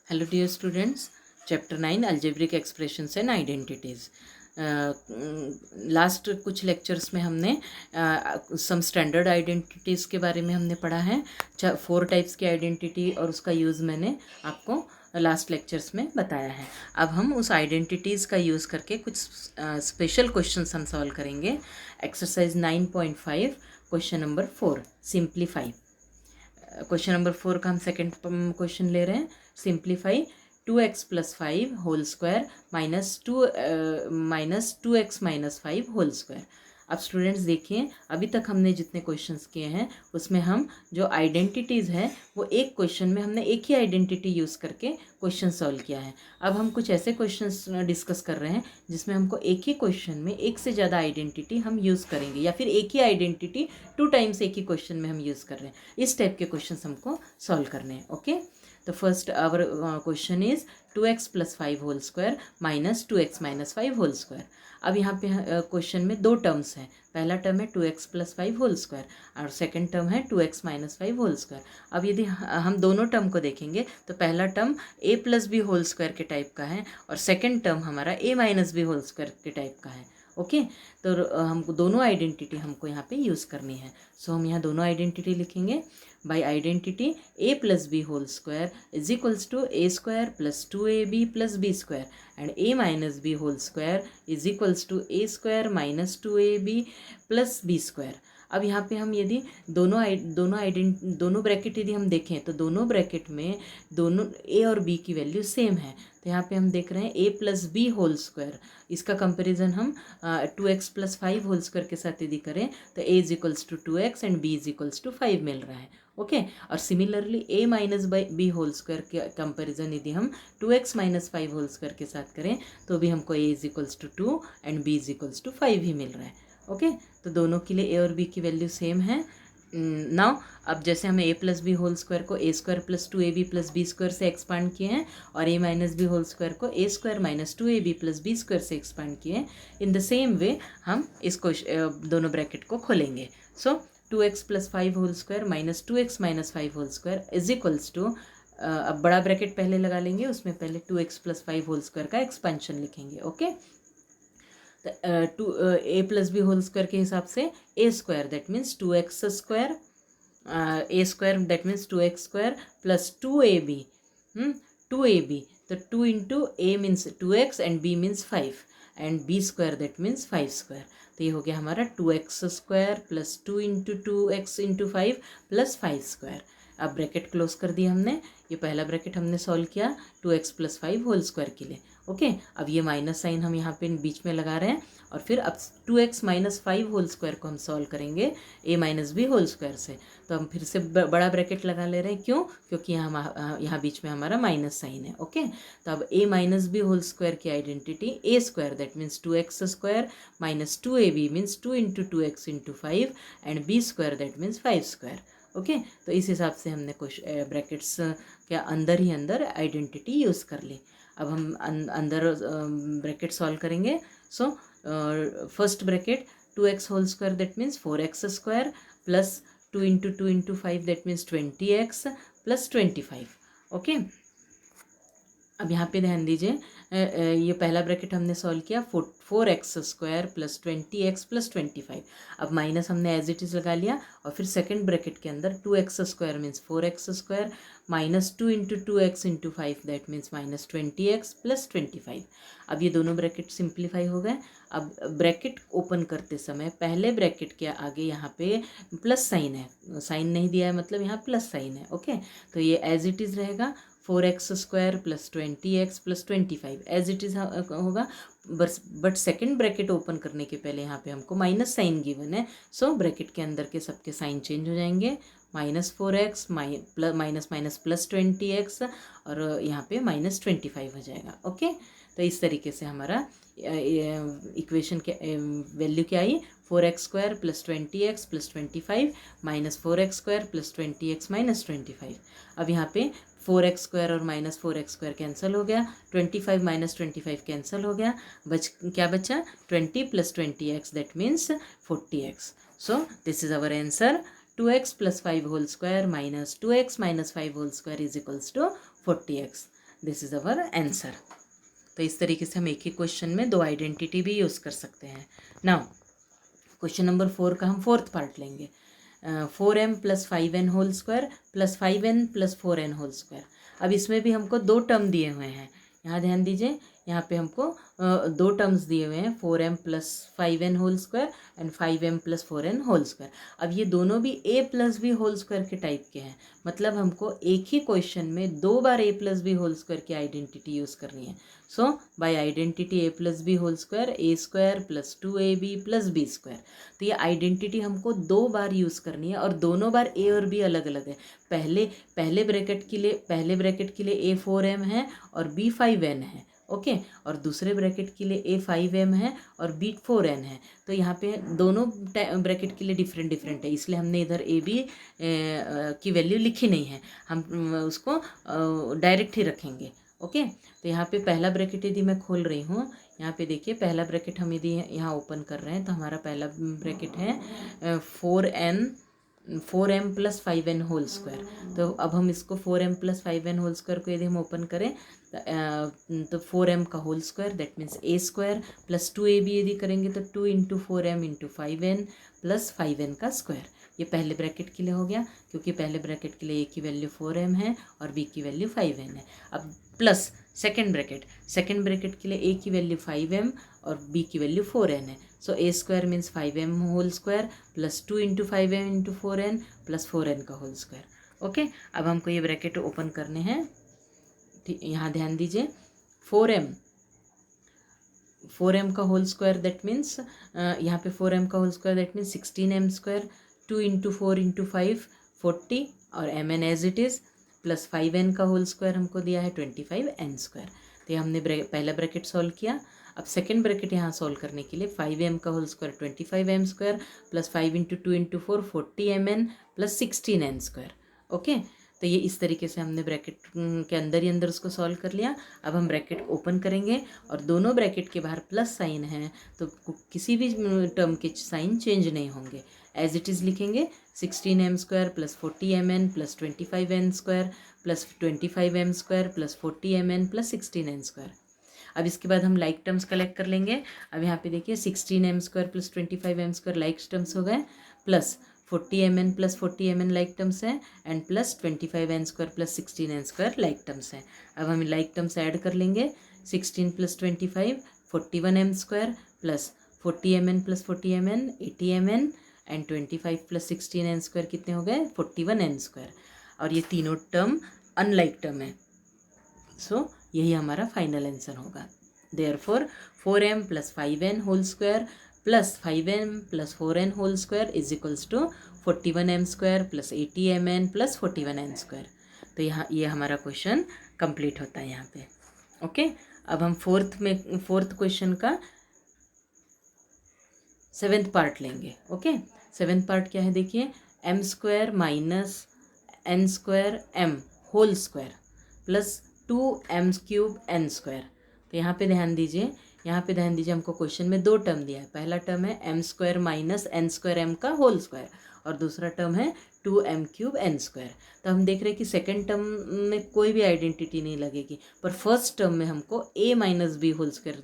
Hello dear students, chapter 9 algebraic expressions and identities. Last कुछ lectures में हमने सम standard identities के बारे में हमने पढ़ा है। 4 टाइप्स की आइडेंटिटी और उसका यूज़ मैंने आपको लास्ट लेक्चर्स में बताया है। अब हम उस आइडेंटिटीज़ का यूज़ करके कुछ स्पेशल क्वेश्चंस हम सॉल्व करेंगे। Exercise 9.5 question number 4 simplify. Question number 4 का हम सेकंड क्वेश्चन ले रहे हैं। Simplify 2x+5 whole square -2x-5 whole square. अब स्टूडेंट्स देखिए, अभी तक हमने जितने क्वेश्चंस किए हैं उसमें हम जो आइडेंटिटीज़ हैं वो एक क्वेश्चन में हमने एक ही आइडेंटिटी यूज़ करके क्वेश्चन सॉल्व किया है। अब हम कुछ ऐसे क्वेश्चंस डिस्कस कर रहे हैं जिसमें हमको एक ही क्वेश्चन में एक से ज़्यादा आइडेंटिटी हम यूज़ करेंगे, या फिर एक ही आइडेंटिटी 2 टाइम्स एक ही क्वेश्चन में हम यूज़ कर रहे हैं। इस टाइप के क्वेश्चंस हमको सॉल्व करने हैं। ओके, तो first our question is 2x+5 whole square -2x-5 whole square. अब यहाँ पे क्वेश्चन में 2 टर्म्स हैं। पहला टर्म है 2x+5 होल स्क्वायर और सेकंड टर्म है 2x-5 होल स्क्वायर। अब यदि हम दोनों टर्म को देखेंगे तो पहला टर्म a+b होल स्क्वायर के टाइप का है और सेकंड टर्म हमारा a-b होल स्क्वायर के टाइप का है। ओके, तो हमको दोनों आइडेंटिटी हमको यहाँ पे यूज़ करनी है। सो हम यहाँ दोनों आइडेंटिटी लिखेंगे। By identity a+b whole square is equals to a² + 2ab + b² and a-b whole square is equals to a² - 2ab + b²। अब यहाँ पे हम यदि दोनों ब्रैकेट यदि हम देखें तो दोनों ब्रैकेट में दोनों a और b की वैल्यू सेम है। तो यहाँ पे हम देख रहे हैं a+b होल स्क्वायर, इसका कंपैरिजन हम 2x+5 होल स्क्वायर के साथ यदि करें तो a = 2x एंड b = 5 मिल रहा है। ओके, और सिमिलरली a-b होल स्क्वायर के कंपैरिजन यदि हम 2x-5 होल स्क्वायर के साथ करें तो भी हमको a = 2 एंड b = 5 ही मिल रहा है। ओके, तो दोनों के लिए a और b की वैल्यू सेम है। नाउ अब जैसे हमें a+b होल स्क्वायर को a² + 2ab + b² से एक्सपांड किए हैं और a-b होल स्क्वायर को a² - 2ab + b² से एक्सपांड किए हैं, इन द सेम वे हम इसको दोनों ब्रैकेट को खोलेंगे। So 2x+5 whole square -2x-5 whole square is equals to, अब बड़ा ब्रैकेट पहले लगा लेंगे, उसमें पहले 2x+5 होल स्क्वायर का एक्सपेंशन लिखेंगे। ओके, तो a+b होल स्क्वायर के हिसाब से a² that means 2x² a² that means 2x² + 2ab 2ab, तो 2 into a means 2x and b means 5 and b² that means 5²। तो ये हो गया हमारा 2x² + 2 into 2x into 5 + 5²। अब ब्रैकेट क्लोज कर दिया हमने। ये पहला ब्रैकेट हमने सॉल्व किया 2x+5 होल स्क्वायर के लिए। ओके, अब ये माइनस साइन हम यहाँ पे बीच में लगा रहे हैं और फिर अब 2x-5 होल स्क्वायर को हम सॉल्व करेंगे a-b होल स्क्वायर से। तो हम फिर से बड़ा ब्रैकेट लगा ले रहे हैं, क्यों? क्योंकि यहाँ बीच में हमारा माइनस साइन है। ओके, तो अब a-b होल स्क्वायर की identity a² that means 2x² - 2ab means 2 into 2x into 5 and b² that means 5²। Okay, तो इस हिसाब से हमने कुछ ब्रैकेट्स के अंदर ही अंदर आइडेंटिटी यूज़ कर ली। अब हम अंदर ब्रैकेट सॉल्व करेंगे। So first bracket 2x whole square that means 4x² plus 2 into 2 into 5 that means 20x + 25। Okay, अब यहाँ पे ध्यान दीजिए, ये पहला ब्रैकेट हमने सॉल्व किया 4x² + 20x + 25। अब माइनस हमने एज इट इज़ लगा लिया और फिर सेकंड ब्रैकेट के अंदर 2x² means 4x² - 2 into 2x into 5 that means -20x + 25। अब ये दोनों ब्रैकेट सिंप्लीफाई हो गए। अब ब्रैकेट ओपन करते समय पहले ब्रैकेट के आगे यहाँ पे प्लस साइन है, साइन नहीं दिया है मतलब यहाँ प्लस साइन है। ओके, तो ये एज इट इज़ रहेगा 4x² + 20x + 25 as it is होगा। बट सेकंड ब्रैकेट ओपन करने के पहले यहाँ पे हमको माइनस साइन गिवन है। सो ब्रैकेट के अंदर के सबके साइन चेंज हो जाएंगे, -4x माइनस प्लस 20x और यहाँ पे -25 हो जाएगा। ओके, तो इस तरीके से हमारा इक्वेशन के वैल्यू क्या आई, 4x² + 20x + 25 -4x² + 20x - 25। अब यहाँ पे 4x² और -4x² कैंसिल हो गया, 25 - 25 कैंसिल हो गया, क्या बचा 20 + 20x that means 40x। So this is our answer, 2x + 5 whole square -2x - 5 whole square is equals to 40x। This is our answer. तो इस तरीके से हम एक ही क्वेश्चन में दो आइडेंटिटी भी यूज़ कर सकते हैं। नाउ क्वेश्चन नंबर 4 का हम फोर्थ पार्ट लेंगे। 4m + 5n whole square + 5n + 4n whole square. अब इसमें भी हमको दो टर्म दिए हुए हैं, यहाँ ध्यान दीजिए, यहाँ पे हमको दो टर्म्स दिए हुए हैं, 4m + 5n whole square and 5m + 4n whole square. अब ये दोनों भी a + b होल स्क्वायर के टाइप के हैं, मतलब हमको एक ही क्वेश्चन में दो बार a + b होल स्क्वायर की आइडेंटिटी यूज़ करनी है। So by identity a + b whole square a² + 2ab + b square. तो ये आइडेंटिटी हमको दो बार यूज़ करनी है और दोनों बार a और b अलग अलग है। पहले ब्रैकेट के लिए a 4m है और b 5n है, ओके, और दूसरे ब्रैकेट के लिए a 5m है और b 4n है। तो यहाँ पे दोनों ब्रैकेट के लिए डिफरेंट है, इसलिए हमने इधर a b की वैल्यू लिखी नहीं है, हम उसको डायरेक्ट ही रखेंगे, ओके। तो यहाँ पे पहला ब्रैकेट यदि मैं खोल रही हूँ, यहाँ पे देखिए पहला ब्रैकेट हम यदि यहाँ ओपन कर रहे हैं तो हमारा पहला ब्रैकेट है 4m + 5n होल स्क्वायर। तो अब हम इसको 4m + 5n होल स्क्वायर को यदि हम ओपन करें तो 4m का whole square that means a² + 2ab यदि करेंगे तो 2 × 4m × 5n + 5n का स्क्वायर। ये पहले ब्रैकेट के लिए हो गया, क्योंकि पहले ब्रैकेट के लिए a की वैल्यू 4m है और b की वैल्यू 5n है। अब प्लस सेकेंड ब्रैकेट के लिए a की वैल्यू 5m और b की वैल्यू 4n है। सो a² means 5m whole square + 2 × 5m × 4n + 4n का होल स्क्वायर, ओके। अब हमको ये ब्रैकेट ओपन करने हैं, ठीक, यहाँ ध्यान दीजिए, 4m का होल स्क्वायर दैट मीन्स यहाँ पे 4m का whole square that means 16m², 2 × 4 × 5 40 और mn as it is, + 5n का होल स्क्वायर हमको दिया है 25n²। तो ये हमने पहला ब्रैकेट सॉल्व किया। अब सेकेंड ब्रैकेट यहाँ सॉल्व करने के लिए 5m का whole square 25m² + 5 × 2 × 4 40mn + 16n², okay. तो ये इस तरीके से हमने ब्रैकेट के अंदर ही अंदर उसको सॉल्व कर लिया। अब हम ब्रैकेट ओपन करेंगे और दोनों ब्रैकेट के बाहर प्लस साइन है, तो किसी भी टर्म के साइन चेंज नहीं होंगे, एज इट इज़ लिखेंगे। 16m² + 40mn + 25n² + 25m² + 40mn + 16n²। अब इसके बाद हम लाइक टर्म्स कलेक्ट कर लेंगे। अब यहाँ पे देखिए 16m² + 25m² लाइक टर्म्स हो गए, plus 40mn + 40mn like terms हैं and plus 25n² + 16n² like terms हैं। अब हम लाइक टर्म्स ऐड कर लेंगे, 16 + 25 41m² + 40mn + 40mn 80mn and 25 + 16n² कितने हो गए 41n²। और ये तीनों टर्म अनलाइक टर्म है, सो यही हमारा फाइनल आंसर होगा। Therefore 4m + 5n whole square + 5m + 4n whole square is equals to 41m² + 80mn + 41n²। तो यहाँ ये हमारा क्वेश्चन कंप्लीट होता है यहाँ पे, ओके। अब हम फोर्थ क्वेश्चन का 7th पार्ट लेंगे, ओके। 7th पार्ट क्या है देखिए, m² - n² m whole square + 2m³ n²। तो यहाँ पे ध्यान दीजिए, हमको क्वेश्चन में दो टर्म दिया है। पहला टर्म है m² - n² m का होल स्क्वायर और दूसरा टर्म है 2m³ n²। तो हम देख रहे हैं कि सेकेंड टर्म में कोई भी आइडेंटिटी नहीं लगेगी, पर फर्स्ट टर्म में हमको a - b होल स्क्वायर,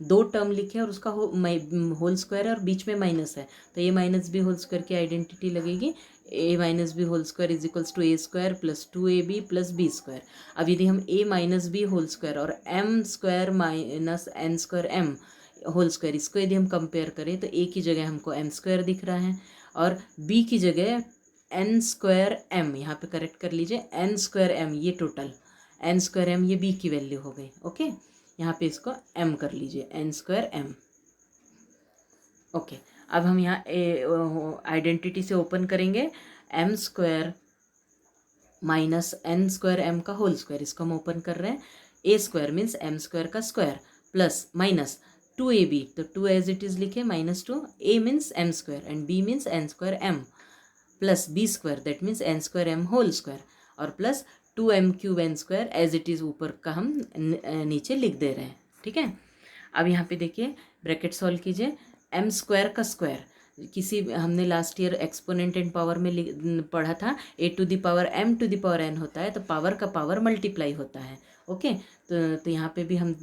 दो टर्म लिखे और उसका होल स्क्वायर है और बीच में माइनस है, तो a - b होल स्क्वायर की आइडेंटिटी लगेगी। a - b whole square is equals to a² + 2ab + b²। अब यदि हम a - b होल स्क्वायर और m² - n² m whole square, इसको यदि हम कंपेयर करें तो a की जगह हमको m² दिख रहा है और b की जगह n² m, यहाँ पे करेक्ट कर लीजिए, n² m, ये टोटल n² m ये b की वैल्यू हो गई, ओके। यहाँ पे इसको m कर लीजिए, n² m, ओके। अब हम यहाँ आइडेंटिटी से ओपन करेंगे, m² - n² m का होल स्क्वायर, इसको हम ओपन कर रहे हैं। a² मीन्स m² का स्क्वायर प्लस माइनस 2ab, तो 2 एज इट इज़ लिखे, -2, a means m² and b means n² m plus b² that means n² m whole square और plus 2m³ n² as it is ऊपर का हम नीचे लिख दे रहे हैं, ठीक है। अब यहाँ पे देखिए ब्रैकेट सॉल्व कीजिए, m² का स्क्वायर, किसी हमने last year exponent and power में पढ़ा था, a⁴ m⁴n होता है, तो पावर का पावर मल्टीप्लाई होता है, ओके, तो यहाँ पे भी हम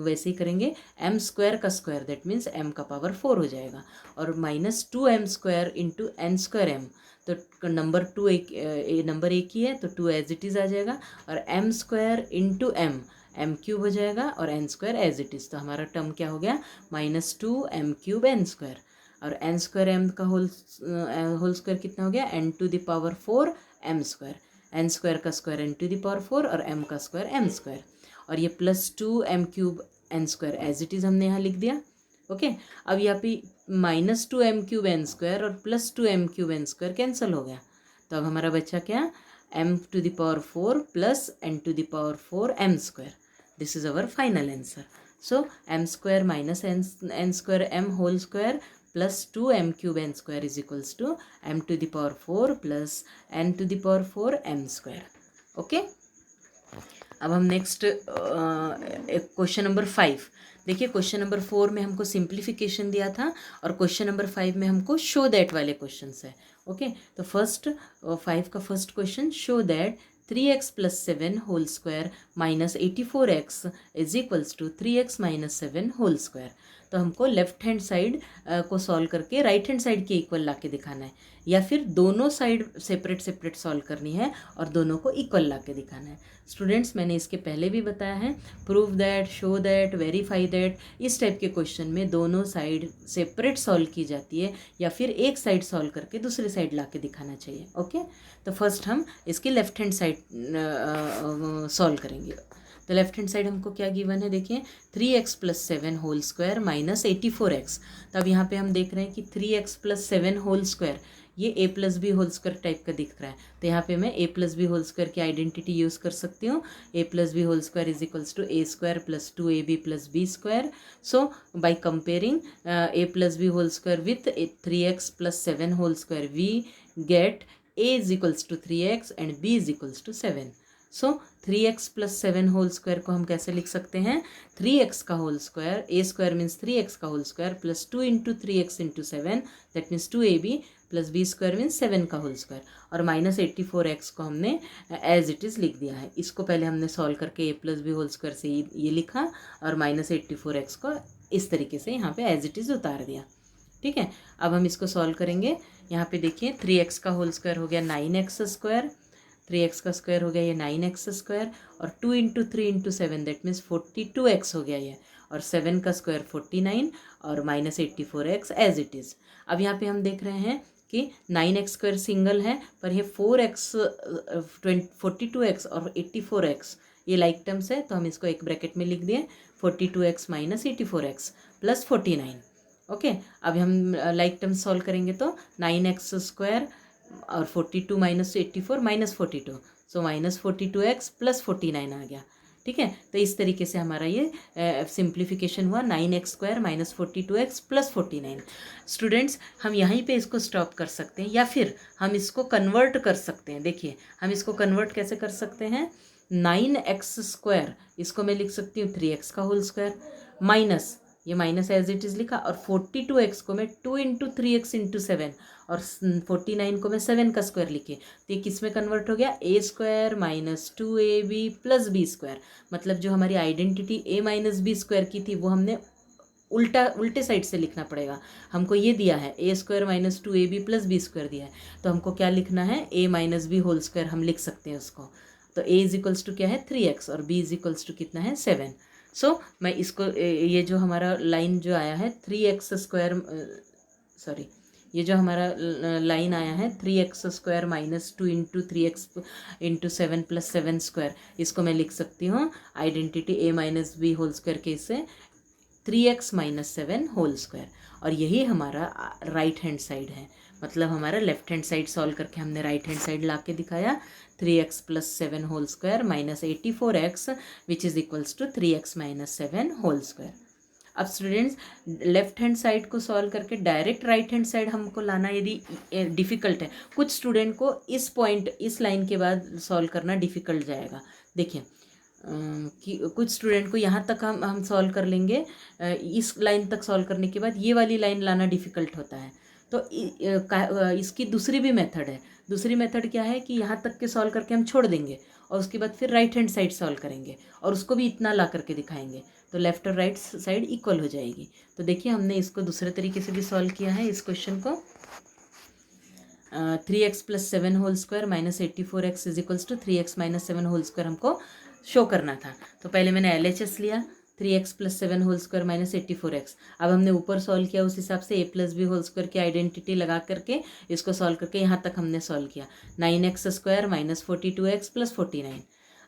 वैसे ही करेंगे, एम स्क्वायर का स्क्वायर दैट मीन्स एम का पावर 4 हो जाएगा, और -2m² into n square M, तो नंबर 2 नंबर एक ही है तो 2 एज इट इज़ आ जाएगा, और m square into M cube हो जाएगा, और n square as it is, तो हमारा टर्म क्या हो गया, -2m³ n स्क्वायर, और n स्क्वायर m का होल स्क्वायर कितना हो गया, n⁴ m square, n square का स्क्वायर n⁴ और m का स्क्वायर m स्क्वायर, और ये +2m³ n square as it is हमने यहाँ लिख दिया। ओके, अब यहाँ पे -2m³ n स्क्वायर और +2m³ n स्क्वायर कैंसिल हो गया, तो अब हमारा बच्चा क्या, m⁴ plus n⁴ m square, this is our final answer. So m square minus n square m whole square plus 2m³ n square is equals to m⁴ plus n⁴ m square. Okay, अब हम next question number 5 देखिए। Question number 4 में हमको simplification दिया था, और question number 5 में हमको शो दैट वाले क्वेश्चंस है। ओके, तो 5 का first question, show that 3x + 7 whole square -84x is equals to 3x - 7 whole square. तो हमको लेफ्ट हैंड साइड को सॉल्व करके राइट हैंड साइड के इक्वल ला के दिखाना है, या फिर दोनों साइड सेपरेट सेपरेट सॉल्व करनी है और दोनों को इक्वल ला के दिखाना है। स्टूडेंट्स, मैंने इसके पहले भी बताया है, prove that, show that, verify that, इस टाइप के क्वेश्चन में दोनों साइड सेपरेट सॉल्व की जाती है, या फिर एक साइड सॉल्व करके दूसरी साइड ला के दिखाना चाहिए। ओके, तो फर्स्ट हम इसकी लेफ्ट हैंड साइड सॉल्व करेंगे। तो लेफ्ट हैंड साइड हमको क्या गिवन है, देखिए 3x + 7 होल स्क्वायर -84x। तो अब यहाँ पे हम देख रहे हैं कि 3x + 7 होल स्क्वायर, ये a + b whole square type का दिख रहा है, तो यहाँ पे मैं a + b होल स्क्वायर की आइडेंटिटी यूज़ कर सकती हूँ। a + b whole square is equals to a² + 2ab + b square. So by comparing a + b whole square with 3x + 7 whole square, we get a is equals to 3x and b is equals to 7। So 3x + 7 whole square को हम कैसे लिख सकते हैं, 3x का whole square, a² means 3x का whole square plus 2 × 3x × 7 that means 2ab plus b² means 7 का whole square, और -84x को हमने एज इट इज़ लिख दिया है। इसको पहले हमने सॉल्व करके a + b होल स्क्वायर से ये लिखा, और -84x को इस तरीके से यहाँ पे एज इट इज़ उतार दिया। ठीक है, अब हम इसको सॉल्व करेंगे। यहाँ पे देखिए 3x का होल स्क्वायर हो गया 9x², 3x का स्क्वायर हो गया ये 9x², और 2 × 3 × 7 दैट मीन्स 42x हो गया ये, और 7 का स्क्वायर 49, और -84x एज इट इज़। अब यहाँ पे हम देख रहे हैं कि 9x² सिंगल है, पर ये 4x 42x और 84x ये लाइक टर्म्स है, तो हम इसको एक ब्रैकेट में लिख दिए, 42x - 84x + 49। ओके, अब हम लाइक टर्म्स सॉल्व करेंगे तो 9x² और 42 - 84 -42, सो -42x + 49 आ गया। ठीक है, तो इस तरीके से हमारा ये सिंप्लीफिकेशन हुआ, 9x² - 42x + 49। स्टूडेंट्स, हम यहीं पे इसको स्टॉप कर सकते हैं, या फिर हम इसको कन्वर्ट कर सकते हैं। देखिए हम इसको कन्वर्ट कैसे कर सकते हैं, 9x², इसको मैं लिख सकती हूँ 3x का होल स्क्वायर, माइनस ये माइनस एज इट इज़ लिखा, और 42x को मैं 2 × 3x × 7 और 49 को मैं 7 का स्क्वायर लिखे, तो ये किस में कन्वर्ट हो गया, a² - 2ab + b²। मतलब जो हमारी आइडेंटिटी a - b² की थी वो हमने उल्टे साइड से लिखना पड़ेगा। हमको ये दिया है a² - 2ab + b² दिया है, तो हमको क्या लिखना है, a - b होल स्क्वायर हम लिख सकते हैं उसको। तो a इज इक्वल्स टू क्या है 3x, और b इज इक्वल्स टू कितना है 7। सो मैं इसको ये जो हमारा लाइन जो आया है 3x², सॉरी ये जो हमारा लाइन आया है 3x² - 2 × 3x × 7 + 7², इसको मैं लिख सकती हूँ identity a - b whole square के से 3x - 7 होल स्क्वायर, और यही हमारा राइट हैंड साइड है। मतलब हमारा लेफ्ट हैंड साइड सॉल्व करके हमने राइट हैंड साइड ला के दिखाया, 3x + 7 whole square -84x which is equals to 3x - 7 whole square. अब स्टूडेंट्स, लेफ्ट हैंड साइड को सॉल्व करके डायरेक्ट राइट हैंड साइड हमको लाना यदि डिफ़िकल्ट है, कुछ स्टूडेंट को इस पॉइंट इस लाइन के बाद सॉल्व करना डिफ़िकल्ट जाएगा। देखिए कि कुछ स्टूडेंट को यहाँ तक हम सॉल्व कर लेंगे, इस लाइन तक सॉल्व करने के बाद ये वाली लाइन लाना डिफ़िकल्ट होता है। तो इसकी दूसरी भी मेथड है। दूसरी मेथड क्या है कि यहाँ तक के सॉल्व करके हम छोड़ देंगे, और उसके बाद फिर राइट हैंड साइड सॉल्व करेंगे और उसको भी इतना ला करके दिखाएंगे, तो लेफ्ट और राइट साइड इक्वल हो जाएगी। तो देखिए हमने इसको दूसरे तरीके से भी सॉल्व किया है इस क्वेश्चन को। 3x + 7 whole square minus 84x is equals to 3x - 7 whole square हमको शो करना था। तो पहले मैंने LHS लिया 3x + 7 whole square minus 84x। अब हमने ऊपर सॉल्व किया उस हिसाब से a + b होल स्क्वायर की आइडेंटिटी लगा करके इसको सॉल्व करके यहाँ तक हमने सॉल्व किया 9x² माइनस 42x + 49।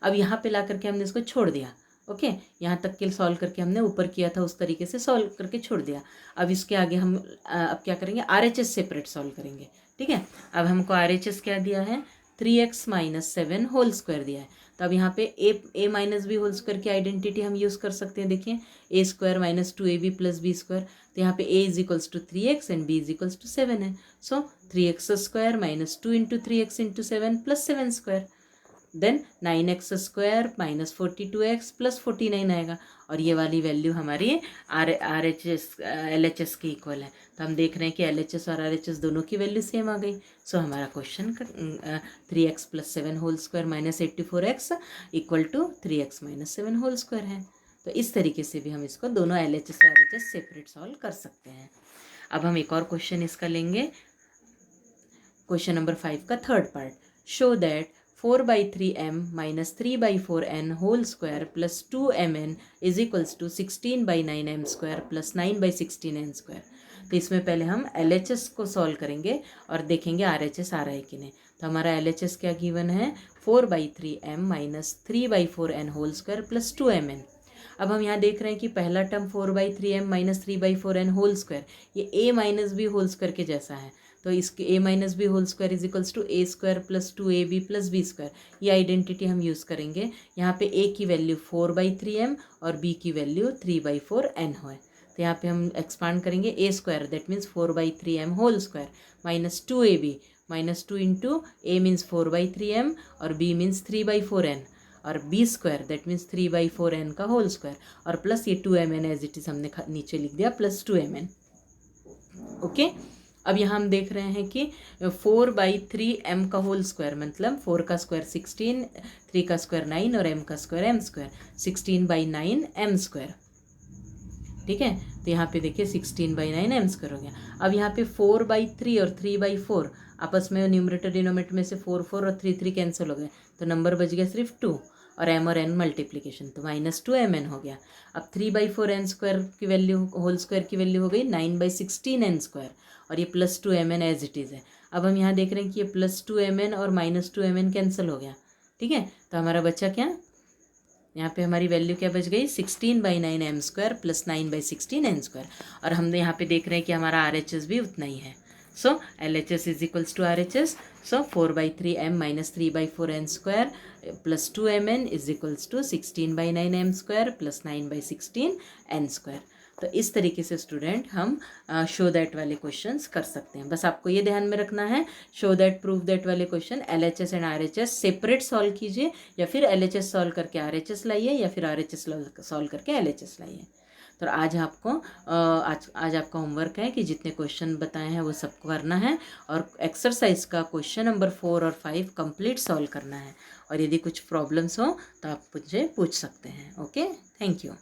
अब यहाँ पे ला करके हमने इसको छोड़ दिया। ओके, यहाँ तक के सॉल्व करके हमने ऊपर किया था उस तरीके से सॉल्व करके छोड़ दिया। अब इसके आगे हम अब क्या करेंगे, RHS सेपरेट सॉल्व करेंगे। ठीक है, अब हमको RHS क्या दिया है, 3x - 7 होल स्क्वायर दिया है। तो अब यहाँ पे a - b होल स्क्वायर की आइडेंटिटी हम यूज़ कर सकते हैं। देखिए a² - 2ab + b²। तो यहाँ पे a = 3x एंड b = 7 है। सो 3x² - 2 × 3x × 7 + 7²। Then 9x² - 42x + 49 आएगा और ये वाली वैल्यू हमारी LHS की इक्वल है। तो हम देख रहे हैं कि LHS और RHS दोनों की वैल्यू सेम आ गई। सो हमारा question 3x + 7 whole square minus 84x equal to 3x - 7 whole square है। तो इस तरीके से भी हम इसको दोनों LHS और RHS सेपरेट सॉल्व कर सकते हैं। अब हम एक और क्वेश्चन इसका लेंगे, क्वेश्चन नंबर 5 का third part. Show that 4/3m - 3/4n whole square plus 2mn is equals to 16/9m² plus 9/16n²। तो इसमें पहले हम LHS को सॉल्व करेंगे और देखेंगे RHS आ रहा है कि नहीं। तो हमारा LHS क्या गिवन है, 4/3m - 3/4n whole square plus 2mn। अब हम यहाँ देख रहे हैं कि पहला term 4/3m - 3/4n whole square ये a - b होल स्क्वायर के जैसा है। तो इसके a - b whole square is equals to a² + 2ab + b²। ये आइडेंटिटी हम यूज़ करेंगे। यहाँ पे a की वैल्यू 4/3m और b की वैल्यू 3/4n है। तो यहाँ पे हम एक्सपांड करेंगे a² that means 4/3m whole square minus 2ab -2 × a means 4/3m और b मीन्स 3/4n और b² दैट मीन्स 3/4n का होल स्क्वायर और प्लस ये 2mn एज इट इज हमने नीचे लिख दिया प्लस 2mn। ओके, अब यहाँ हम देख रहे हैं कि 4/3m का होल स्क्वायर मतलब 4 का स्क्वायर 16, 3 का स्क्वायर 9 और m का स्क्वायर m², 16/9m²। ठीक है, तो यहाँ पे देखिए 16/9m² हो गया। अब यहाँ पे 4/3 और 3/4 आपस में न्यूमरेटर डिनोमिनेटर में से 4 और 3 कैंसिल हो गए, तो नंबर बच गया सिर्फ 2 और m और n मल्टीप्लिकेशन, तो -2mn हो गया। अब 3/4n² की वैल्यू होल स्क्वायर की वैल्यू हो गई 9/16n² और ये plus 2mn as it is है। अब हम यहाँ देख रहे हैं कि ये प्लस 2mn और -2mn कैंसिल हो गया। ठीक है, तो हमारा बचा क्या, यहाँ पे हमारी वैल्यू क्या बच गई 16/9m² प्लस 9/16n² और हम यहाँ पे देख रहे हैं कि हमारा RHS भी उतना ही है। So LHS is equals to RHS। So 4/3m - 3/4n² plus 2mn is equals to 16/9m² plus 9/16n²। तो इस तरीके से स्टूडेंट हम शो दैट वाले क्वेश्चंस कर सकते हैं। बस आपको ये ध्यान में रखना है, शो दैट प्रूव दैट वाले question LHS and RHS separate solve कीजिए या फिर LHS सॉल्व करके RHS लाइए या फिर RHS सॉल्व करके LHS लाइए। तो आज आपका होमवर्क है कि जितने क्वेश्चन बताए हैं वो सबको करना है और एक्सरसाइज का क्वेश्चन नंबर 4 और 5 कंप्लीट सॉल्व करना है और यदि कुछ प्रॉब्लम्स हो तो आप मुझे पूछ सकते हैं। Okay, thank you.